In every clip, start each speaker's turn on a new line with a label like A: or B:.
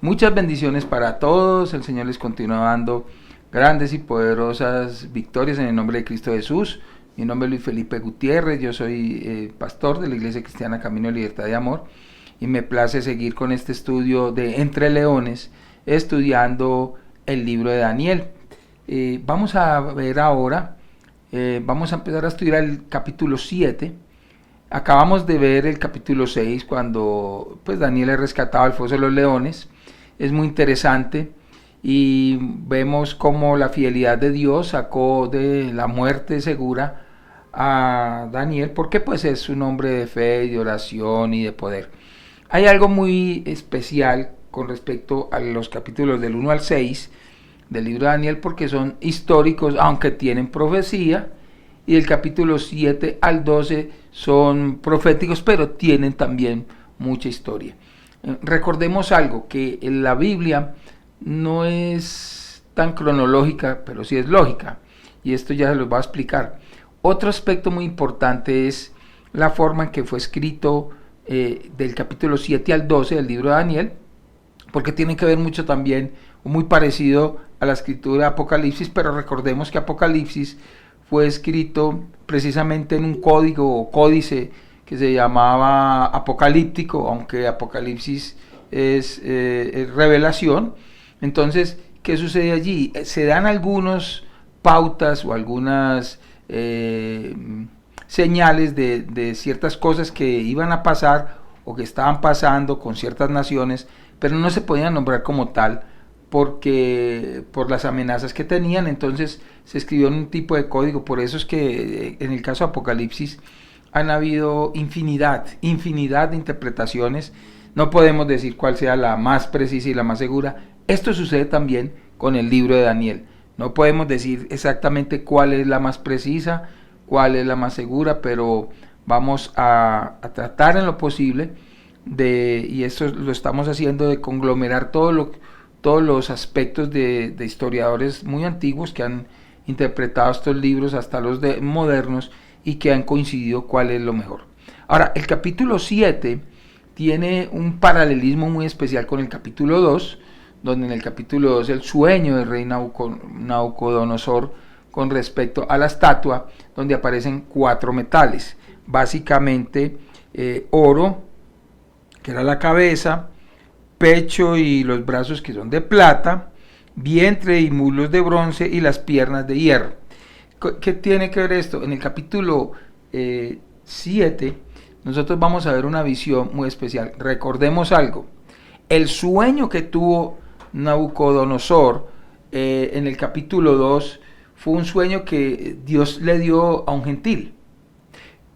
A: Muchas bendiciones para todos. El Señor les continúa dando grandes y poderosas victorias en el nombre de Cristo Jesús. Mi nombre es Luis Felipe Gutiérrez. Yo soy pastor de la Iglesia Cristiana Camino de Libertad y Amor. Y me place seguir con este estudio de Entre Leones, estudiando el libro de Daniel. Vamos a ver ahora, vamos a empezar a estudiar el capítulo 7. Acabamos de ver el capítulo 6 cuando pues Daniel es rescatado del foso de los leones. Es muy interesante y vemos cómo la fidelidad de Dios sacó de la muerte segura a Daniel, porque pues es un hombre de fe, de oración y de poder. Hay algo muy especial con respecto a los capítulos del 1 al 6 del libro de Daniel, porque son históricos aunque tienen profecía, y el capítulo 7 al 12 son proféticos, pero tienen también mucha historia. Recordemos algo, que en la Biblia no es tan cronológica, pero sí es lógica, y esto ya se los voy a explicar. Otro aspecto muy importante es la forma en que fue escrito del capítulo 7 al 12 del libro de Daniel, porque tiene que ver mucho también, muy parecido a la escritura de Apocalipsis, pero recordemos que Apocalipsis fue escrito precisamente en un código o códice que se llamaba apocalíptico, aunque Apocalipsis es revelación. Entonces, ¿qué sucede allí? Se dan algunas pautas o algunas señales de ciertas cosas que iban a pasar o que estaban pasando con ciertas naciones, pero no se podían nombrar como tal porque por las amenazas que tenían. Entonces se escribió en un tipo de código. Por eso es que en el caso de Apocalipsis han habido infinidad de interpretaciones. No podemos decir cuál sea la más precisa y la más segura. Esto sucede también con el libro de Daniel. No podemos decir exactamente cuál es la más precisa, cuál es la más segura, pero vamos a tratar en lo posible y esto lo estamos haciendo, de conglomerar todos los aspectos de historiadores muy antiguos que han interpretado estos libros hasta los modernos y que han coincidido cuál es lo mejor. Ahora, el capítulo 7 tiene un paralelismo muy especial con el capítulo 2, donde en el capítulo 2 el sueño del rey Nabucodonosor con respecto a la estatua, donde aparecen 4 metales, básicamente oro, que era la cabeza, pecho y los brazos que son de plata, vientre y muslos de bronce y las piernas de hierro. ¿Qué tiene que ver esto? En el capítulo 7 nosotros vamos a ver una visión muy especial. Recordemos algo, el sueño que tuvo Nabucodonosor en el capítulo 2 fue un sueño que Dios le dio a un gentil,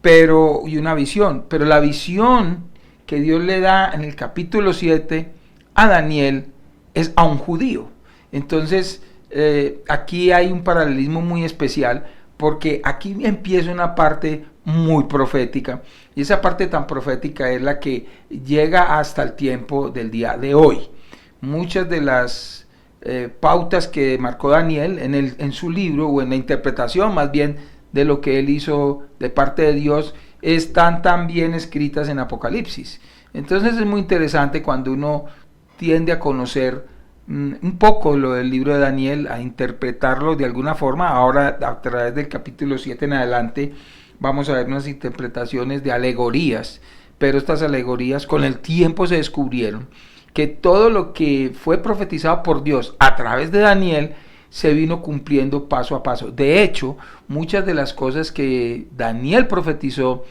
A: y una visión, pero la visión que Dios le da en el capítulo 7 a Daniel es a un judío. Entonces aquí hay un paralelismo muy especial, porque aquí empieza una parte muy profética, y esa parte tan profética es la que llega hasta el tiempo del día de hoy. Muchas de las pautas que marcó Daniel en su libro, o en la interpretación más bien de lo que él hizo de parte de Dios, están también escritas en Apocalipsis. Entonces es muy interesante cuando uno tiende a conocer un poco lo del libro de Daniel, a interpretarlo de alguna forma. Ahora, a través del capítulo 7 en adelante, vamos a ver unas interpretaciones de alegorías, pero estas alegorías con el tiempo se descubrieron que todo lo que fue profetizado por Dios a través de Daniel se vino cumpliendo paso a paso. De hecho, muchas de las cosas que Daniel profetizó,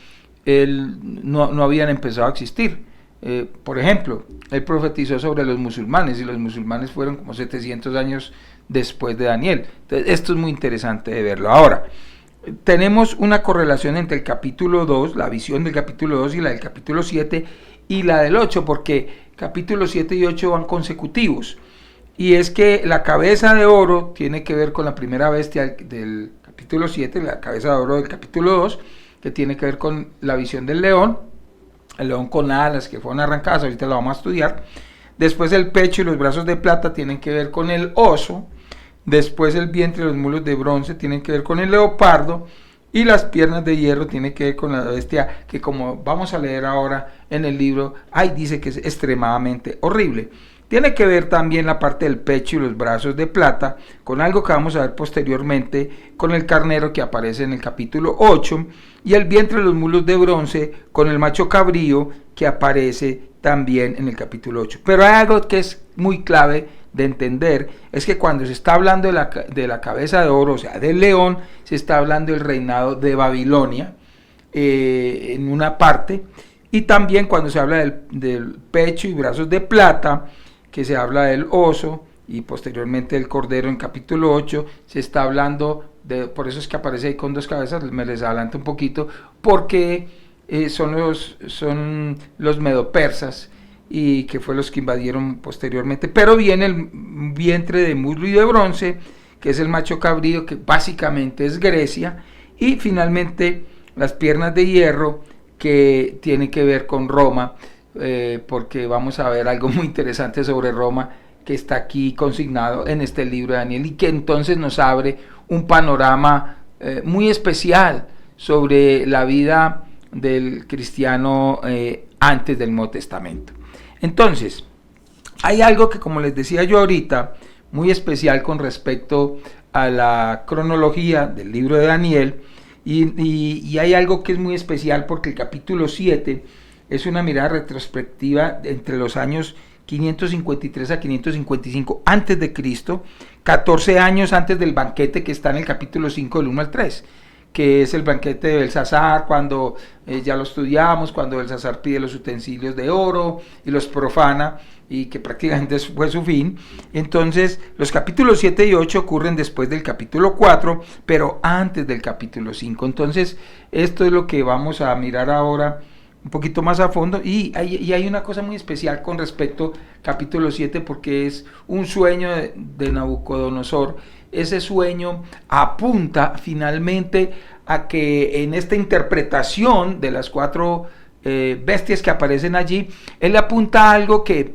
A: no habían empezado a existir. Por ejemplo, él profetizó sobre los musulmanes, y los musulmanes fueron como 700 años después de Daniel. Entonces, esto es muy interesante de verlo. Ahora, tenemos una correlación entre el capítulo 2, la visión del capítulo 2, y la del capítulo 7 y la del 8, porque capítulos 7 y 8 van consecutivos. Y es que la cabeza de oro tiene que ver con la primera bestia del capítulo 7, la cabeza de oro del capítulo 2, que tiene que ver con la visión del león, el león con alas que fueron arrancadas, ahorita lo vamos a estudiar. Después el pecho y los brazos de plata tienen que ver con el oso. Después el vientre y los muslos de bronce tienen que ver con el leopardo. Y las piernas de hierro tienen que ver con la bestia, que como vamos a leer ahora en el libro, dice que es extremadamente horrible. tiene que ver también la parte del pecho y los brazos de plata, con algo que vamos a ver posteriormente, con el carnero que aparece en el capítulo 8, y el vientre de los muslos de bronce, con el macho cabrío que aparece también en el capítulo 8. Pero hay algo que es muy clave de entender, es que cuando se está hablando de la cabeza de oro, o sea, del león, se está hablando del reinado de Babilonia, en una parte, y también cuando se habla del pecho y brazos de plata, que se habla del oso y posteriormente del cordero en capítulo 8, se está hablando por eso es que aparece ahí con dos cabezas, me les adelanto un poquito, porque son los medopersas, y que fue los que invadieron posteriormente, pero viene el vientre de muslo y de bronce, que es el macho cabrío, que básicamente es Grecia, y finalmente las piernas de hierro, que tiene que ver con Roma, porque vamos a ver algo muy interesante sobre Roma, que está aquí consignado en este libro de Daniel, y que entonces nos abre un panorama muy especial sobre la vida del cristiano antes del Nuevo Testamento. Entonces, hay algo que, como les decía yo ahorita, muy especial con respecto a la cronología del libro de Daniel, y hay algo que es muy especial porque el capítulo 7 es una mirada retrospectiva entre los años 553 a 555 antes de Cristo, 14 años antes del banquete que está en el capítulo 5 del 1 al 3, que es el banquete de Belsasar, cuando ya lo estudiamos, cuando Belsasar pide los utensilios de oro y los profana, y que prácticamente fue su fin. Entonces los capítulos 7 y 8 ocurren después del capítulo 4, pero antes del capítulo 5. Entonces esto es lo que vamos a mirar ahora un poquito más a fondo, y hay una cosa muy especial con respecto al capítulo 7, porque es un sueño de Nabucodonosor. Ese sueño apunta finalmente a que en esta interpretación de las cuatro bestias que aparecen allí, él apunta a algo que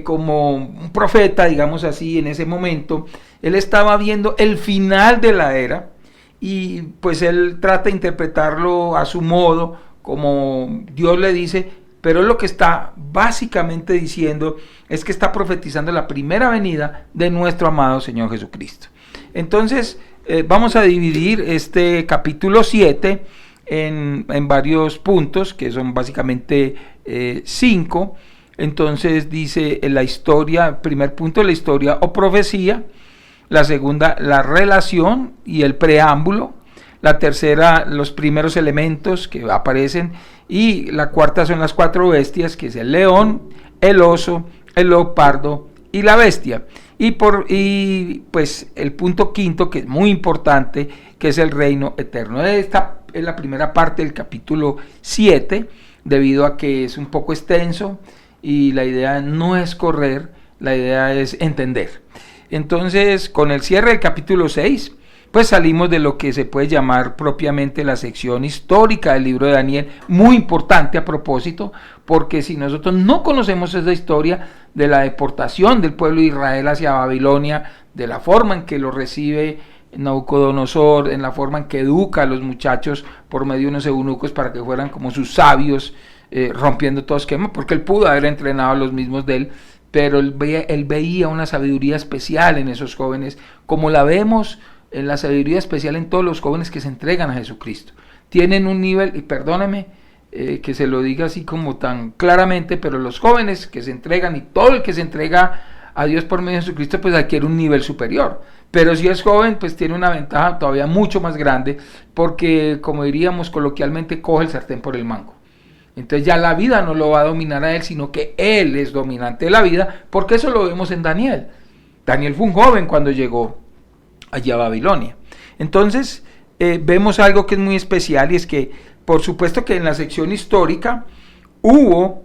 A: como un profeta, digamos así, en ese momento, él estaba viendo el final de la era, y pues él trata de interpretarlo a su modo, como Dios le dice, pero lo que está básicamente diciendo es que está profetizando la primera venida de nuestro amado Señor Jesucristo. Entonces vamos a dividir este capítulo 7 en varios puntos, que son básicamente 5. Entonces dice la historia, primer punto, la historia o profecía; la segunda, la relación y el preámbulo; la tercera, los primeros elementos que aparecen; y la cuarta son las cuatro bestias, que es el león, el oso, el leopardo y la bestia. Y pues el punto quinto, que es muy importante, que es el reino eterno. Esta es la primera parte del capítulo 7, debido a que es un poco extenso, y la idea no es correr, la idea es entender. Entonces, con el cierre del capítulo 6, pues salimos de lo que se puede llamar propiamente la sección histórica del libro de Daniel, muy importante a propósito, porque si nosotros no conocemos esa historia de la deportación del pueblo de Israel hacia Babilonia, de la forma en que lo recibe Nabucodonosor, en la forma en que educa a los muchachos por medio de unos eunucos para que fueran como sus sabios, rompiendo todo esquema, porque él pudo haber entrenado a los mismos de él, pero él veía una sabiduría especial en esos jóvenes, como la vemos en la sabiduría especial en todos los jóvenes que se entregan a Jesucristo. Tienen un nivel, y perdóneme que se lo diga así como tan claramente, pero los jóvenes que se entregan, y todo el que se entrega a Dios por medio de Jesucristo, pues adquiere un nivel superior. Pero si es joven, pues tiene una ventaja todavía mucho más grande, porque, como diríamos coloquialmente, coge el sartén por el mango. Entonces ya la vida no lo va a dominar a él, sino que él es dominante de la vida, porque eso lo vemos en Daniel. Daniel fue un joven cuando llegó allí a Babilonia. Entonces vemos algo que es muy especial, y es que por supuesto que en la sección histórica hubo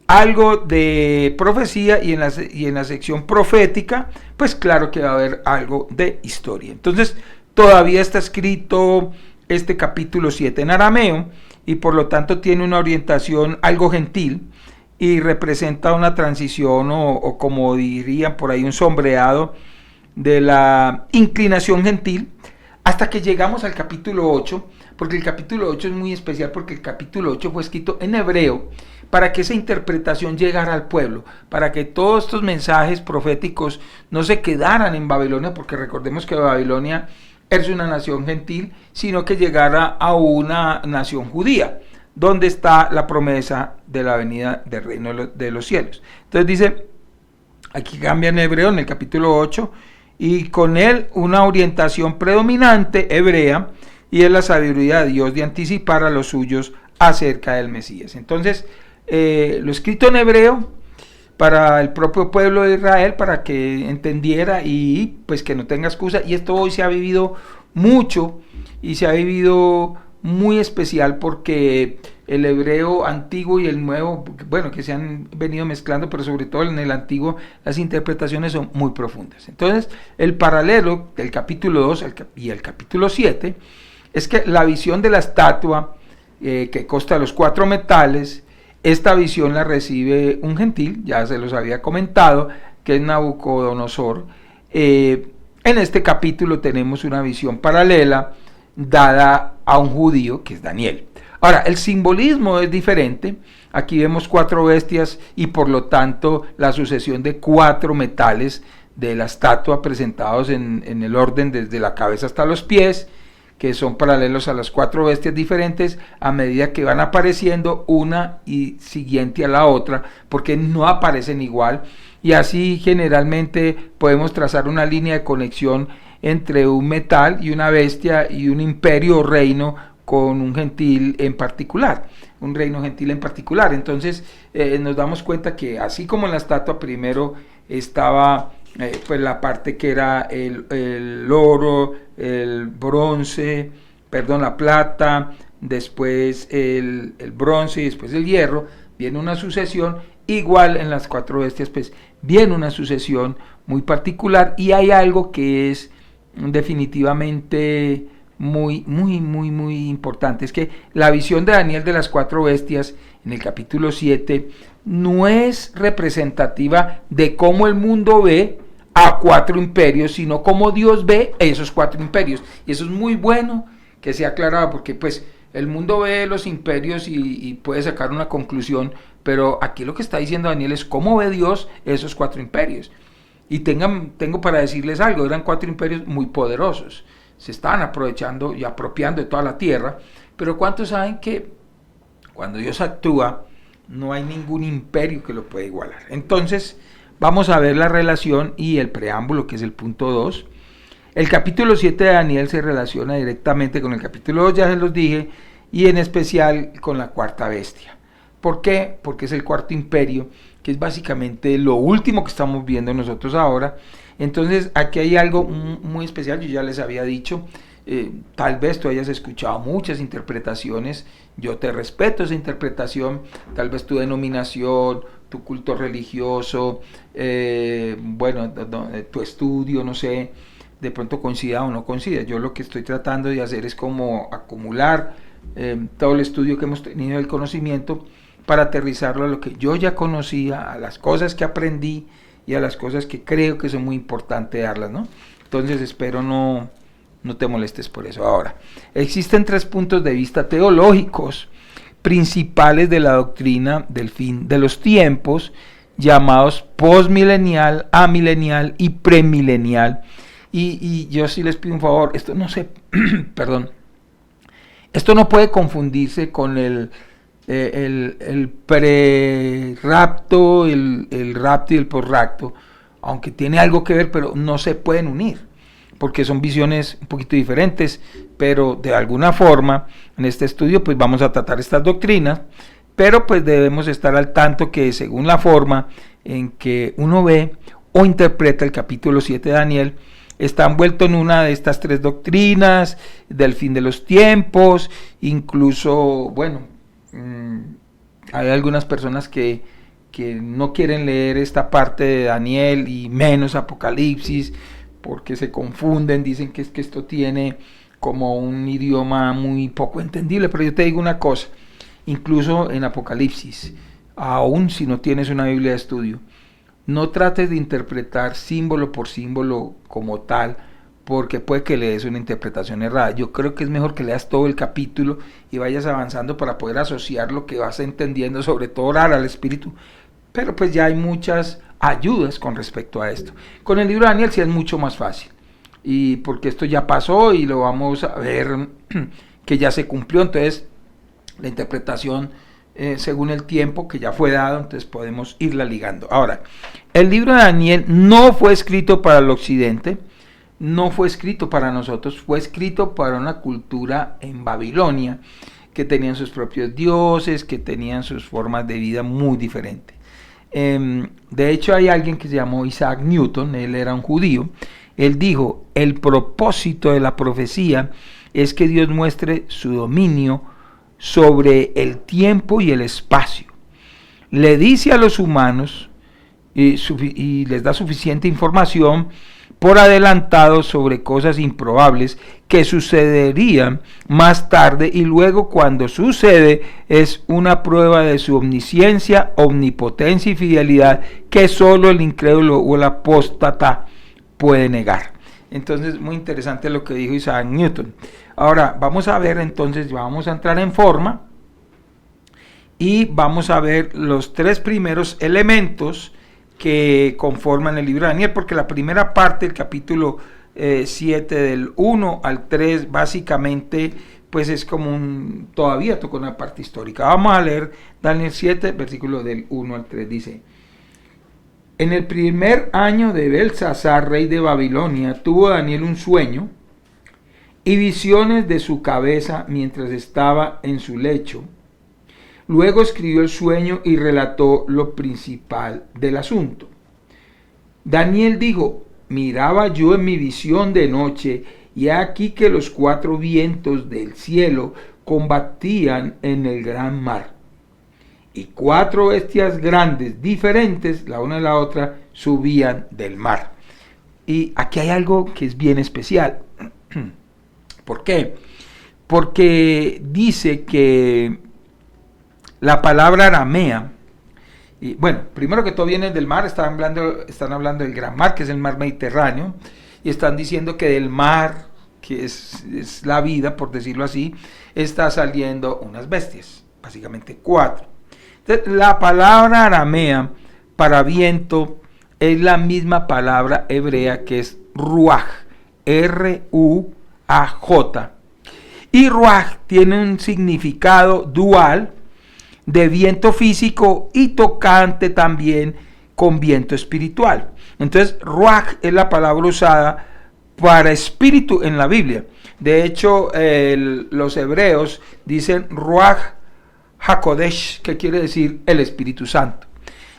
A: algo de profecía, y en la sección profética pues claro que va a haber algo de historia. Entonces todavía está escrito este capítulo 7 en arameo, y por lo tanto tiene una orientación algo gentil, y representa una transición o como dirían por ahí, un sombreado de la inclinación gentil, hasta que llegamos al capítulo 8, porque el capítulo 8 es muy especial, porque el capítulo 8 fue escrito en hebreo para que esa interpretación llegara al pueblo, para que todos estos mensajes proféticos no se quedaran en Babilonia, porque recordemos que Babilonia es una nación gentil, sino que llegara a una nación judía, donde está la promesa de la venida del reino de los cielos. Entonces dice, aquí cambia en hebreo en el capítulo 8, y con él una orientación predominante hebrea, y es la sabiduría de Dios de anticipar a los suyos acerca del Mesías. Entonces, lo escrito en hebreo para el propio pueblo de Israel, para que entendiera y pues que no tenga excusa. Y esto hoy se ha vivido mucho y se ha vivido muy especial, porque el hebreo antiguo y el nuevo, bueno, que se han venido mezclando, pero sobre todo en el antiguo las interpretaciones son muy profundas. Entonces, el paralelo del capítulo 2 y el capítulo 7 es que la visión de la estatua que consta de los 4 metales, esta visión la recibe un gentil, ya se los había comentado, que es Nabucodonosor. En este capítulo tenemos una visión paralela dada a un judío, que es Daniel. Ahora, el simbolismo es diferente. Aquí vemos 4 bestias y por lo tanto la sucesión de 4 metales de la estatua presentados en el orden desde la cabeza hasta los pies, que son paralelos a las 4 bestias diferentes a medida que van apareciendo una y siguiente a la otra, porque no aparecen igual, y así generalmente podemos trazar una línea de conexión entre un metal y una bestia y un imperio o reino con un gentil en particular, un reino gentil en particular. Entonces nos damos cuenta que así como en la estatua primero estaba pues la parte que era el oro, el bronce, perdón, la plata, después el bronce y después el hierro, viene una sucesión, igual en las 4 bestias, pues viene una sucesión muy particular, y hay algo que es definitivamente muy importante, es que la visión de Daniel de las 4 bestias en el capítulo 7 no es representativa de cómo el mundo ve a 4 imperios, sino cómo Dios ve esos 4 imperios, y eso es muy bueno que sea aclarado, porque pues el mundo ve los imperios y puede sacar una conclusión, pero aquí lo que está diciendo Daniel es cómo ve Dios esos 4 imperios. Y tengo para decirles algo, eran 4 imperios muy poderosos, se estaban aprovechando y apropiando de toda la tierra, pero ¿cuántos saben que cuando Dios actúa no hay ningún imperio que lo pueda igualar? Entonces vamos a ver la relación y el preámbulo, que es el punto 2. El capítulo 7 de Daniel se relaciona directamente con el capítulo 2, ya se los dije, y en especial con la 4ª bestia. ¿Por qué? Porque es el 4º imperio, que es básicamente lo último que estamos viendo nosotros ahora. Entonces aquí hay algo muy especial, yo ya les había dicho, tal vez tú hayas escuchado muchas interpretaciones, yo te respeto esa interpretación, tal vez tu denominación, tu culto religioso, bueno, tu estudio, no sé, de pronto coincida o no coincida. Yo lo que estoy tratando de hacer es como acumular todo el estudio que hemos tenido del conocimiento para aterrizarlo a lo que yo ya conocía, a las cosas que aprendí y a las cosas que creo que son muy importantes darlas, ¿no? Entonces espero no te molestes por eso. Ahora, existen 3 puntos de vista teológicos principales de la doctrina del fin de los tiempos, llamados postmilenial, amilenial y premilenial. Y yo sí les pido un favor, esto no se, perdón, esto no puede confundirse con el pre-rapto, el rapto y el post-rapto, aunque tiene algo que ver, pero no se pueden unir, porque son visiones un poquito diferentes, pero de alguna forma en este estudio pues vamos a tratar estas doctrinas, pero pues debemos estar al tanto que según la forma en que uno ve o interpreta el capítulo 7 de Daniel, está envuelto en una de estas 3 doctrinas del fin de los tiempos. Incluso, bueno, hay algunas personas que no quieren leer esta parte de Daniel y menos Apocalipsis, porque se confunden, dicen que es que esto tiene como un idioma muy poco entendible, pero yo te digo una cosa, incluso en Apocalipsis, aún si no tienes una Biblia de estudio, no trates de interpretar símbolo por símbolo como tal, porque puede que le des una interpretación errada. Yo creo que es mejor que leas todo el capítulo y vayas avanzando para poder asociar lo que vas entendiendo, sobre todo orar al Espíritu. Pero pues ya hay muchas ayudas con respecto a esto. Con el libro de Daniel sí es mucho más fácil, y porque esto ya pasó y lo vamos a ver que ya se cumplió, entonces la interpretación según el tiempo que ya fue dado, entonces podemos irla ligando. Ahora, el libro de Daniel no fue escrito para el occidente, no fue escrito para nosotros, fue escrito para una cultura en Babilonia, que tenían sus propios dioses, que tenían sus formas de vida muy diferentes. De hecho, hay alguien que se llamó Isaac Newton, él era un judío. Él dijo: el propósito de la profecía es que Dios muestre su dominio sobre el tiempo y el espacio. Le dice a los humanos y les da suficiente información por adelantado sobre cosas improbables que sucederían más tarde, y luego, cuando sucede, es una prueba de su omnisciencia, omnipotencia y fidelidad que solo el incrédulo o el apóstata puede negar. Entonces, muy interesante lo que dijo Isaac Newton. Ahora vamos a ver, entonces vamos a entrar en forma y vamos a ver los tres primeros elementos que conforman el libro de Daniel, porque la primera parte, el capítulo 7 del 1 al 3, básicamente pues es como todavía toca una parte histórica. Vamos a leer Daniel 7, versículo del 1 al 3, dice: en el primer año de Belsasar, rey de Babilonia, tuvo Daniel un sueño y visiones de su cabeza mientras estaba en su lecho. Luego escribió el sueño y relató lo principal del asunto. Daniel dijo: miraba yo en mi visión de noche, y aquí que los cuatro vientos del cielo combatían en el gran mar, y cuatro bestias grandes, diferentes la una de la otra, subían del mar. Y aquí hay algo que es bien especial. ¿Por qué? Porque dice que la palabra aramea, y bueno, primero que todo viene del mar, están hablando del gran mar, que es el mar Mediterráneo, y están diciendo que del mar, que es la vida, por decirlo así, está saliendo unas bestias, básicamente cuatro. Entonces, la palabra aramea para viento es la misma palabra hebrea que es ruaj, R-U-A-J, y ruaj tiene un significado dual de viento físico y tocante también con viento espiritual. Entonces, ruaj es la palabra usada para espíritu en la Biblia. De hecho, los hebreos dicen ruaj hakodesh, que quiere decir el Espíritu Santo.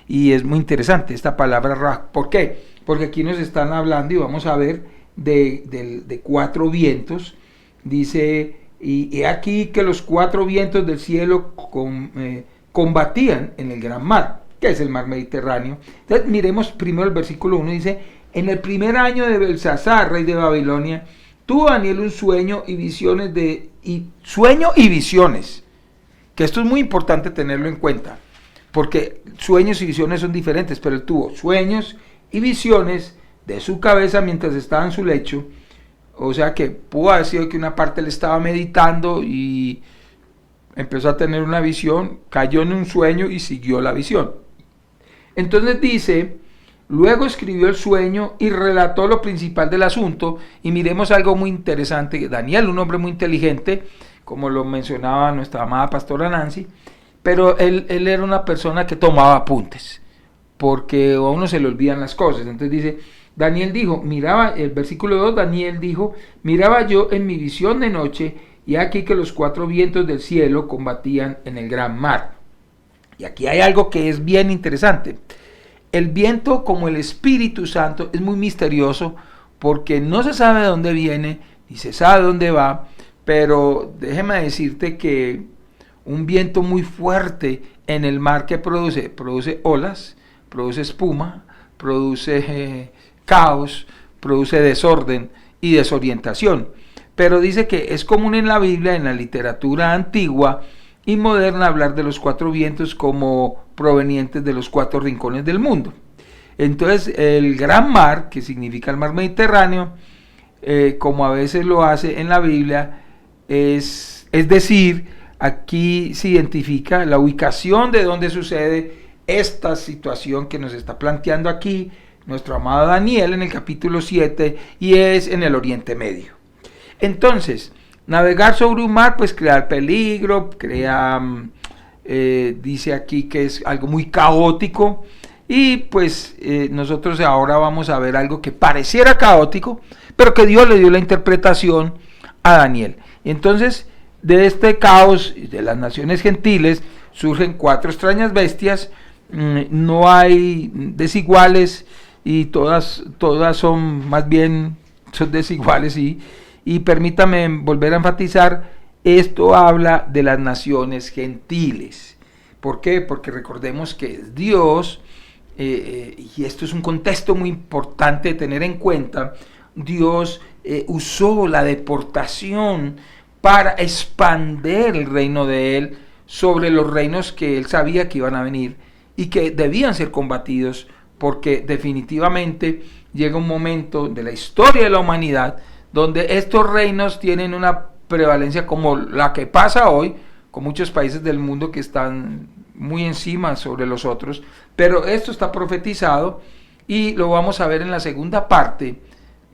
A: Y es muy interesante esta palabra ruaj. ¿Por qué? Porque aquí nos están hablando, y vamos a ver, de cuatro vientos. Dice: y he aquí que los cuatro vientos del cielo combatían en el gran mar, que es el mar Mediterráneo. Entonces, miremos primero el versículo 1, dice: en el primer año de Belsasar, rey de Babilonia, tuvo Daniel un sueño y visiones sueño y visiones, que esto es muy importante tenerlo en cuenta, porque sueños y visiones son diferentes, pero él tuvo sueños y visiones de su cabeza mientras estaba en su lecho. O sea que pudo haber sido que una parte le estaba meditando y empezó a tener una visión, cayó en un sueño y siguió la visión. Entonces dice: luego escribió el sueño y relató lo principal del asunto. Y miremos algo muy interesante. Daniel, un hombre muy inteligente, como lo mencionaba nuestra amada pastora Nancy, pero él era una persona que tomaba apuntes, porque a uno se le olvidan las cosas. Entonces dice: Daniel dijo, el versículo 2, Daniel dijo: miraba yo en mi visión de noche, y aquí que los cuatro vientos del cielo combatían en el gran mar. Y aquí hay algo que es bien interesante. El viento, como el Espíritu Santo, es muy misterioso, porque no se sabe de dónde viene, ni se sabe dónde va, pero déjeme decirte que un viento muy fuerte en el mar, que produce olas, produce espuma, produce caos, produce desorden y desorientación. Pero dice que es común en la Biblia, en la literatura antigua y moderna, hablar de los cuatro vientos como provenientes de los cuatro rincones del mundo. Entonces, el gran mar, que significa el mar Mediterráneo, como a veces lo hace en la Biblia, es decir, aquí se identifica la ubicación de donde sucede esta situación que nos está planteando aquí nuestro amado Daniel en el capítulo 7, y es en el Oriente Medio. Entonces, navegar sobre un mar pues crea peligro, dice aquí que es algo muy caótico, y pues nosotros ahora vamos a ver algo que pareciera caótico, pero que Dios le dio la interpretación a Daniel. Y entonces, de este caos de las naciones gentiles surgen 4 extrañas bestias, no hay desiguales, y todas son más bien son desiguales, y permítame volver a enfatizar, esto habla de las naciones gentiles. ¿Por qué? Porque recordemos que Dios, y esto es un contexto muy importante de tener en cuenta, Dios usó la deportación para expandir el reino de Él sobre los reinos que Él sabía que iban a venir y que debían ser combatidos, porque definitivamente llega un momento de la historia de la humanidad donde estos reinos tienen una prevalencia como la que pasa hoy, con muchos países del mundo que están muy encima sobre los otros, pero esto está profetizado y lo vamos a ver en la segunda parte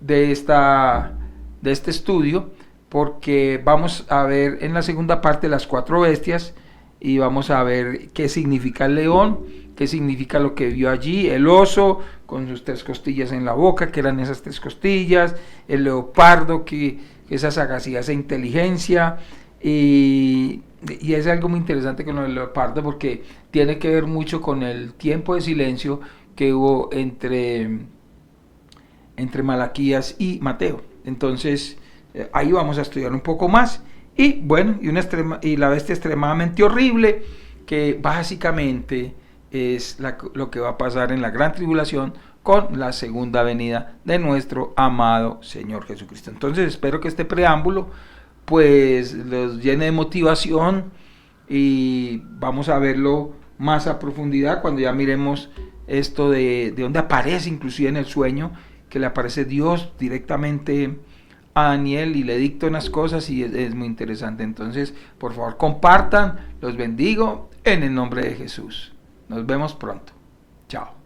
A: de este estudio, porque vamos a ver en la segunda parte las 4 bestias y vamos a ver qué significa el león, qué significa lo que vio allí, el oso con sus 3 costillas en la boca, que eran esas 3 costillas, el leopardo, que esa sagacidad, esa inteligencia, y es algo muy interesante con el leopardo porque tiene que ver mucho con el tiempo de silencio que hubo entre Malaquías y Mateo. Entonces ahí vamos a estudiar un poco más, y bueno, y la bestia extremadamente horrible, que básicamente es lo que va a pasar en la gran tribulación con la segunda venida de nuestro amado Señor Jesucristo. Entonces espero que este preámbulo pues los llene de motivación, y vamos a verlo más a profundidad cuando ya miremos esto de donde aparece inclusive en el sueño, que le aparece Dios directamente a Daniel y le dicta unas cosas, y es muy interesante. Entonces por favor compartan, los bendigo en el nombre de Jesús. Nos vemos pronto. Chao.